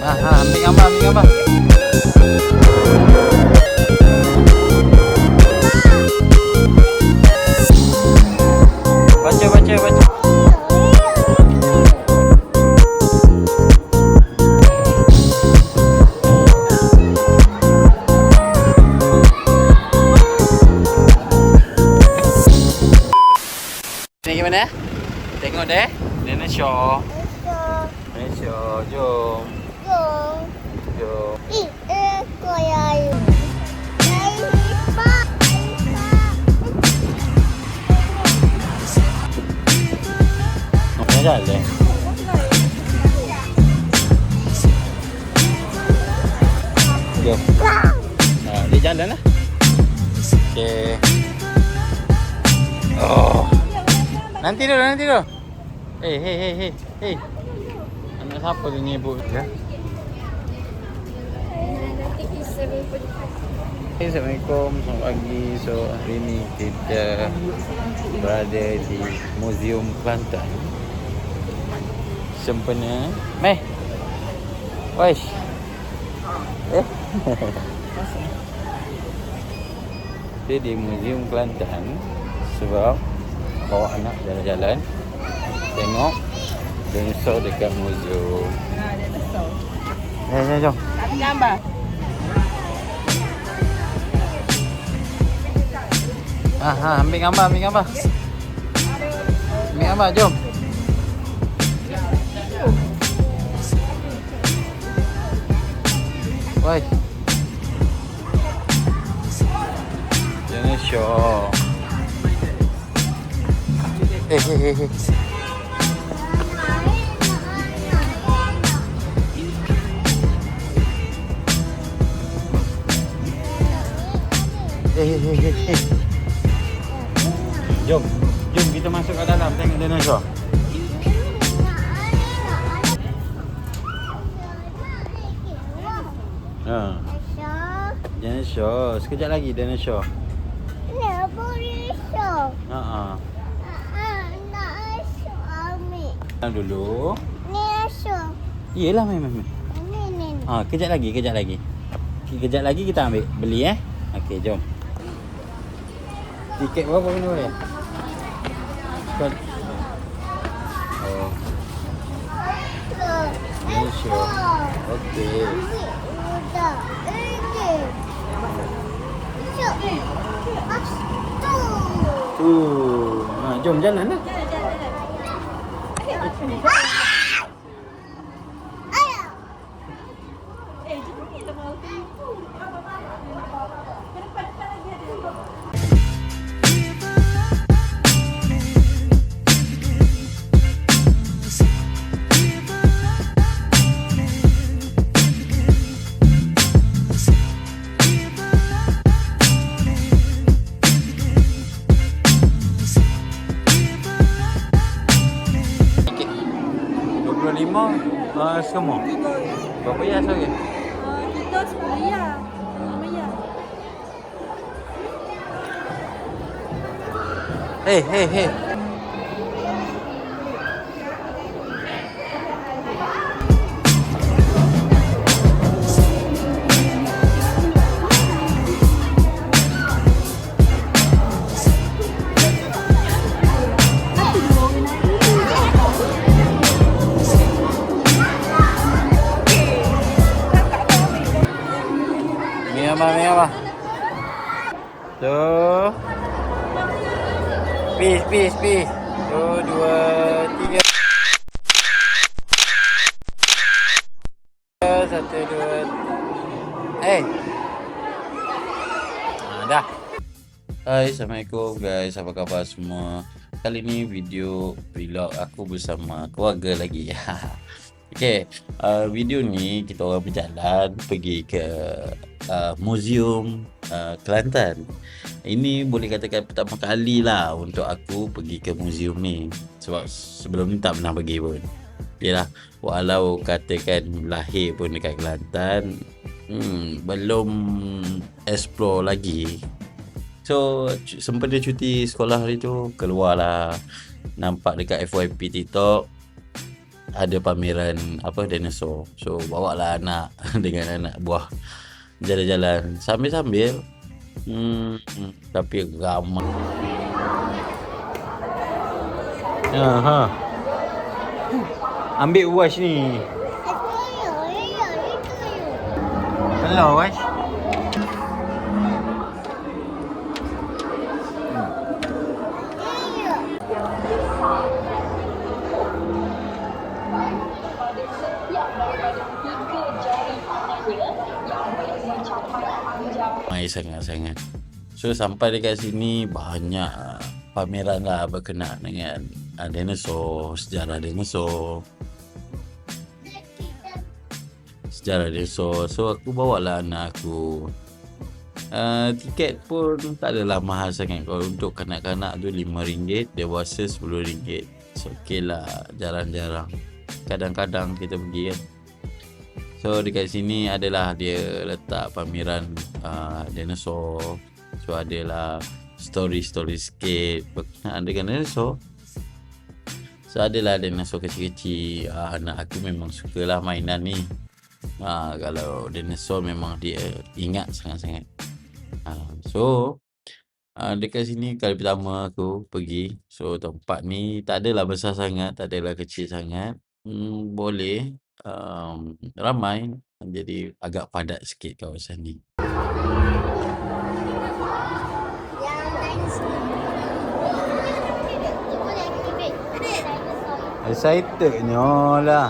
Ambil gambar, ambil gambar. Baca, baca, baca. Ni gimana? Tengok deh. Dinosaur. Dinosaur, jom. Jom. Nak jalan? Jom. Dia jalan lah. Okay. Oh. Nanti dulu, nanti dulu. Hey. Anak siapa tu nyebut ya? Assalamualaikum, selamat pagi. So hari ni kita berada di Museum Kelantan. Sempena meh. Wesh. Kita di Museum Kelantan sebab bawa anak jalan-jalan tengok dinosaur dekat museum. Dinosaur. Jom. Gambar. Ambil gambar, ambil gambar. Ambil gambar, jom. Woi. Dinosaur. Hey. Jom kita masuk ke dalam tengok dinosaur. Dinosaur. Sekejap lagi dinosaur. Dulu. Iyalah main. Kejap lagi. Kejap lagi kita ambil beli Okey, jom. Tiket berapa kena bayar? Malaysia. Okey. Jom jalan lah. Semua. Berapa ya sorry? Kita 10 ya. Hey. Apa? So, peace. 1, 2, 3. 1, 2. Dah. Hai, Assalamualaikum guys. Apa khabar semua? Kali ni video vlog aku bersama keluarga lagi. Okay, video ni kita orang berjalan pergi ke Museum Kelantan. Ini boleh katakan pertama kali lah untuk aku pergi ke museum ni, sebab sebelum ni tak pernah pergi pun. Yalah, walau katakan lahir pun dekat Kelantan, belum explore lagi. So sempena cuti sekolah hari tu, keluarlah, nampak dekat FYP TikTok ada pameran apa dinosaur. So bawalah anak dengan anak buah jalan-jalan sambil-sambil. Tapi ramai. Ha. Ambil wash ni. Hello wash. Ramai sangat-sangat. So sampai dekat sini banyak pameran lah berkenaan dengan dinosaur, sejarah dinosaur. So aku bawalah anak aku. Tiket pun tak adalah mahal sangat. Kalau untuk kanak-kanak tu RM5, dewasa RM10. So okey lah, jarang-jarang. Kadang-kadang kita pergi kan. So dekat sini adalah dia letak pameran dinosaur. So adalah story sikit berkenaan dengan dinosaur. So adalah dinosaur kecil-kecil. Anak aku memang sukalah mainan ni. Kalau dinosaur memang dia ingat sangat-sangat. So dekat sini kali pertama aku pergi. So tempat ni tak adalah besar sangat, tak adalah kecil sangat. Boleh ramai, jadi agak padat sikit kawasan ni. Excitednya lah.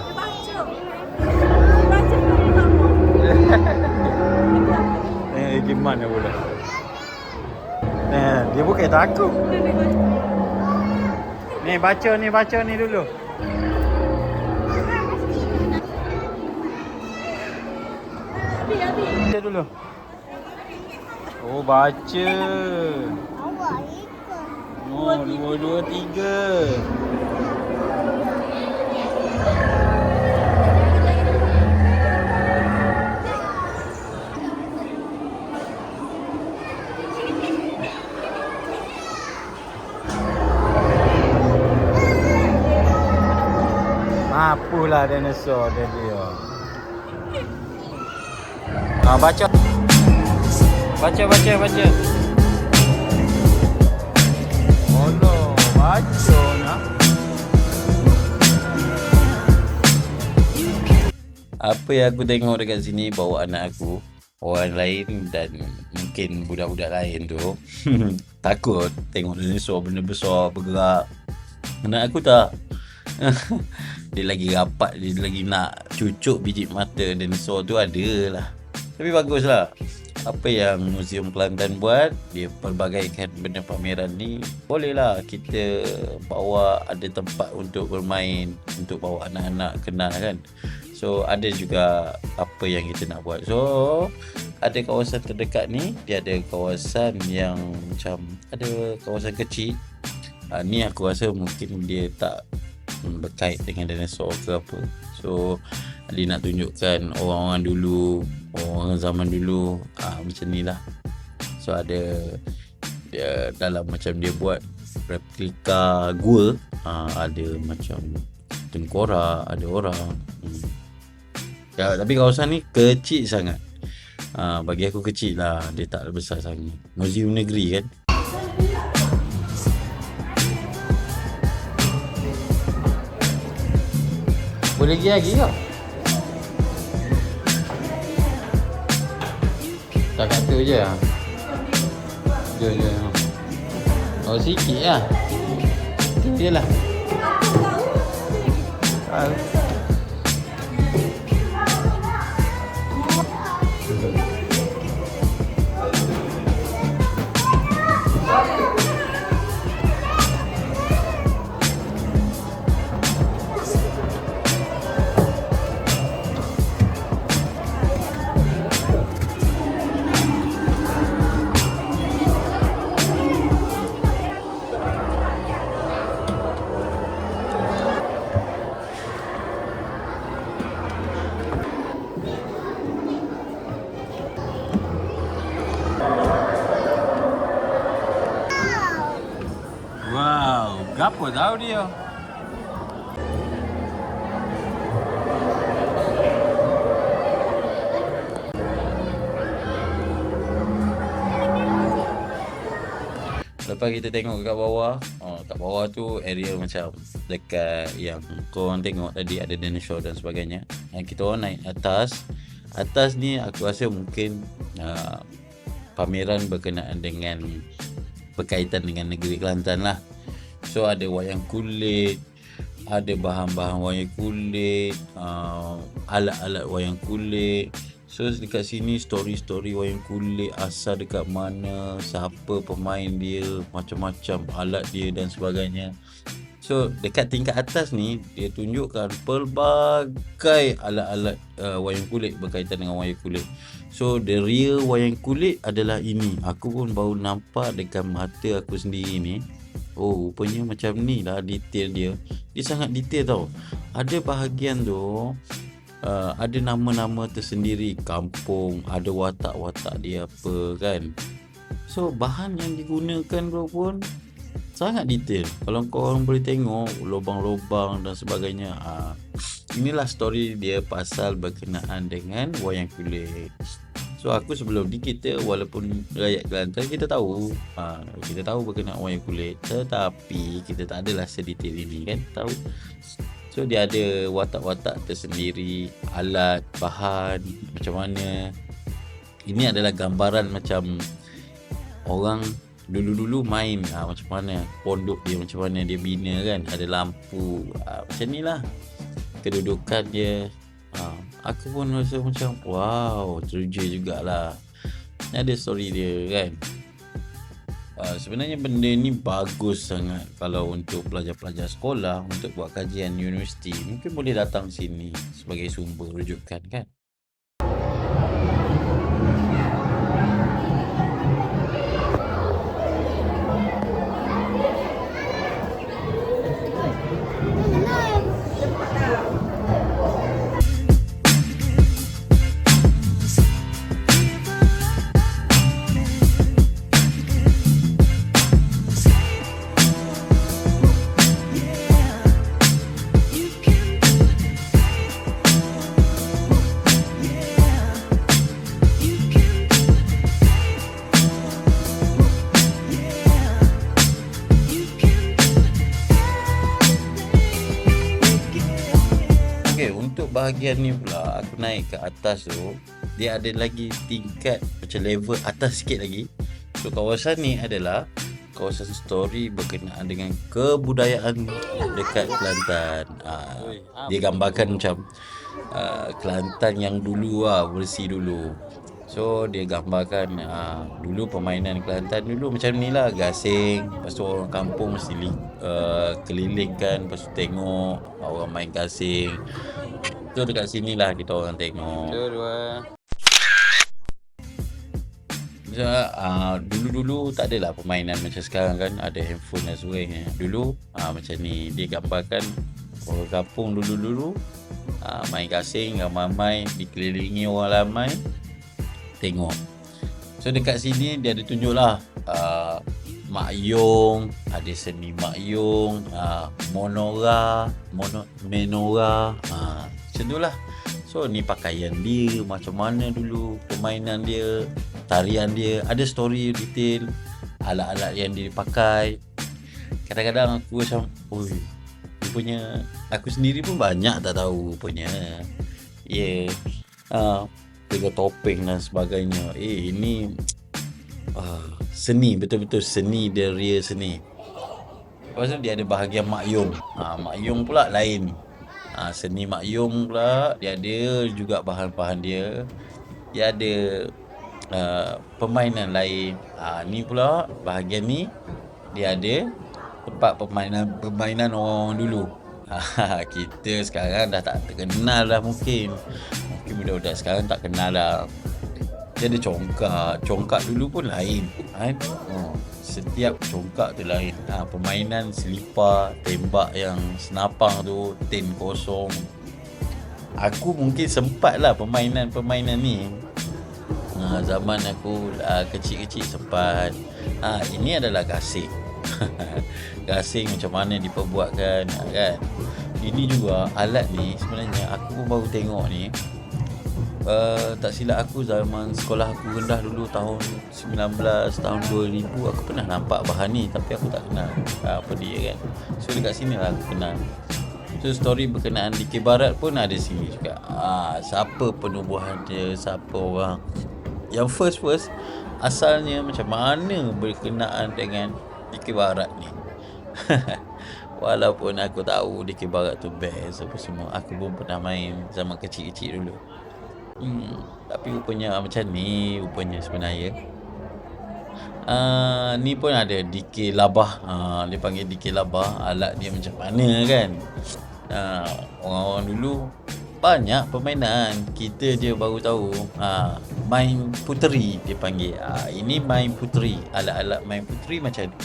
Gimana pula? Dia bukan takut. Ni baca ni dulu. Baca dulu. Oh, baca. Oh, 2, 2, 3. Apalah dinosaur dia. Baca. Oh no, baca nak. Apa yang aku tengok dekat sini, bawa anak aku, orang lain dan mungkin budak-budak lain tu takut tengok dinosaur benda besar bergerak. Anak aku tak. Dia lagi rapat, dia lagi nak cucuk biji mata dinosaur tu adalah. Tapi baguslah apa yang Museum Kelantan buat, dia pelbagaikan benda pameran ni. Bolehlah kita bawa, ada tempat untuk bermain, untuk bawa anak-anak kenal kan. So ada juga apa yang kita nak buat. So ada kawasan terdekat ni, dia ada kawasan yang macam ada kawasan kecil. Ni aku rasa mungkin dia tak berkait dengan dinosaur ke apa. So dia nak tunjukkan orang-orang dulu, orang zaman dulu, macam ni lah. So ada dia dalam macam dia buat replika gua, ada macam tengkorak, ada orang. Tapi kawasan ni kecil sangat. Bagi aku kecil lah, dia tak besar sangat. Museum negeri kan. Boleh pergi lagi ke? Tak kat tu je lah. Je. Oh sikit lah. Tu je lah. Wow, gapo tahu dia. lepas kita tengok kat bawah, kat bawah tu area macam dekat yang korang tengok tadi ada dinosaur dan sebagainya. Kita orang naik atas ni aku rasa mungkin pameran berkenaan dengan berkaitan dengan negeri Kelantan lah. So ada wayang kulit, ada bahan-bahan wayang kulit, alat-alat wayang kulit. So dekat sini story-story wayang kulit, asal dekat mana, siapa pemain dia, macam-macam alat dia dan sebagainya. So dekat tingkat atas ni dia tunjukkan pelbagai alat-alat wayang kulit berkaitan dengan wayang kulit. So the real wayang kulit adalah ini. Aku pun baru nampak dengan mata aku sendiri ni. Oh, rupanya macam ni lah detail dia. Dia sangat detail tau. Ada bahagian tu ada nama-nama tersendiri kampung, ada watak-watak dia apa kan. So bahan yang digunakan tu pun sangat detail. Kalau korang boleh tengok lubang-lubang dan sebagainya. Inilah story dia pasal berkenaan dengan wayang kulit. So aku sebelum ni kita walaupun rakyat Kelantan kita tahu berkenaan wayang kulit, tetapi kita tak adalah sedetail ini kan, tahu. So dia ada watak-watak tersendiri, alat, bahan, macam mana. Ini adalah gambaran macam orang dulu-dulu main, macam mana pondok dia, macam mana dia bina kan. Ada lampu, macam ni lah kedudukan dia. Aku pun rasa macam wow, teruja jugalah. Ni ada story dia kan. Sebenarnya benda ni bagus sangat kalau untuk pelajar-pelajar sekolah untuk buat kajian universiti. Mungkin boleh datang sini sebagai sumber rujukan kan. Untuk bahagian ni pula aku naik ke atas tu, dia ada lagi tingkat macam level atas sikit lagi. So kawasan ni adalah kawasan story berkenaan dengan kebudayaan dekat Kelantan. Dia gambarkan macam Kelantan yang dulu bersih dulu. So dia gambarkan dulu permainan Kelantan dulu macam ni lah, gasing. Lepas tu orang kampung mesti keliling kan, lepas tu tengok orang main gasing. So dekat sini lah kita orang tengok. So, dulu-dulu tak adalah permainan macam sekarang kan, ada handphone dan sebagainya. Dulu macam ni dia gambarkan orang kampung dulu-dulu main gasing, ramai-ramai dikelilingi orang ramai tengok. So dekat sini dia ada tunjuk lah Mak Yong, ada seni Mak Yong, menora, macam tu lah. So ni pakaian dia macam mana dulu, permainan dia, tarian dia, ada story detail, alat-alat yang dia pakai. Kadang-kadang aku macam rupanya aku sendiri pun banyak tak tahu rupanya. Dengan topeng dan sebagainya. Ini seni, betul-betul seni, dia real seni. Lepas tu dia ada bahagian Mak Yong. Mak Yong pula lain. Seni Mak Yong pula dia ada juga bahan-bahan dia. Dia ada permainan lain. Ni pula bahagian ni dia ada tempat permainan orang dulu. Kita sekarang dah tak terkenal dah mungkin budak-budak sekarang tak kenal lah. Dia ada congkak dulu pun lain kan. Setiap congkak tu lain. Permainan selipar, tembak yang senapang tu, tin kosong. Aku mungkin sempat lah permainan ni. Zaman aku kecil-kecil sempat. Ini adalah gasing. Gasing macam mana diperbuatkan kan. Ini juga alat ni sebenarnya aku pun baru tengok ni. tak silap aku zaman sekolah aku rendah dulu tahun tahun 2000 aku pernah nampak bahan ni tapi aku tak kenal apa dia kan. So dekat sini lah aku kenal. So story berkenaan Dikir Barat pun ada sini juga. Siapa penubuhan dia, siapa orang yang first asalnya macam mana berkenaan dengan Dikir Barat ni. Walaupun aku tahu Dikir Barat tu best apa semua, aku pun pernah main zaman kecil-kecil dulu. Tapi rupanya macam ni rupanya sebenarnya. Ni pun ada Dikir Labah. Dia panggil Dikir Labah. Alat dia macam mana kan. Orang-orang dulu banyak permainan. Kita je baru tahu. Main puteri dia panggil. Ini main puteri. Alat-alat main puteri macam ni.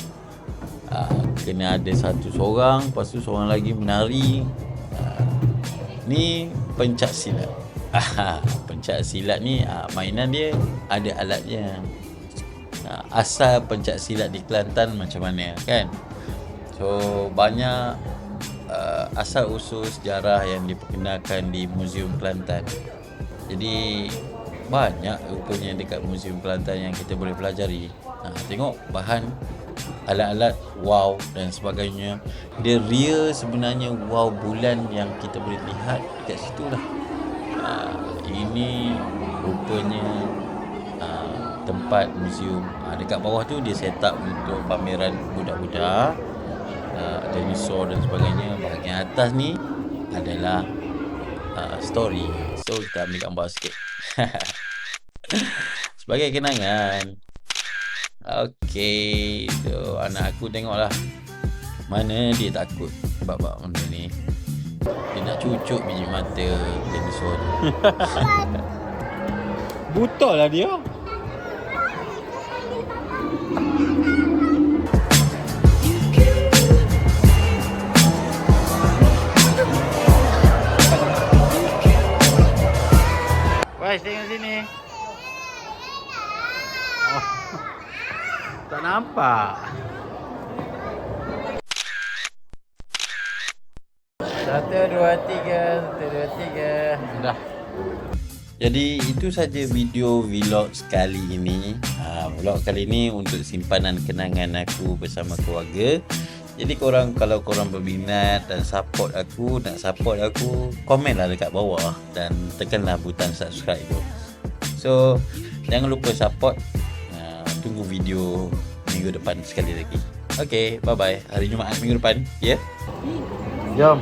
Kena ada satu seorang, lepas tu seorang lagi menari. Ni pencak silat. Pencak silat ni mainan dia ada alatnya. Asal pencak silat di Kelantan macam mana kan. So banyak asal usul sejarah yang diperkenalkan di Muzium Kelantan. Jadi banyak rupanya dekat Muzium Kelantan yang kita boleh pelajari. Tengok bahan alat-alat wow dan sebagainya. Dia real sebenarnya wow bulan yang kita boleh lihat dekat situ lah. Ini rupanya tempat muzium. Dekat bawah tu dia set up untuk pameran budak-budak, dinosaur dan sebagainya. Bahagian atas ni adalah story. So kita ambil gambar sikit sebagai kenangan. Okey, so anak aku tengoklah. Mana dia takut bab-bab benda ni. Dia nak cucuk biji mata dinosaur tu. Buta lah dia. Wais, tengok sini. Tak nampak. 1, 2, 3. Dah. Jadi itu saja video vlog sekali ini. Vlog kali ini untuk simpanan kenangan aku bersama keluarga. Jadi korang kalau korang berminat dan nak support aku, komenlah dekat bawah dan tekanlah butang subscribe tu. So jangan lupa support. Tunggu video minggu depan sekali lagi. Okay, bye bye. Hari Jumaat minggu depan. Ya. Jom.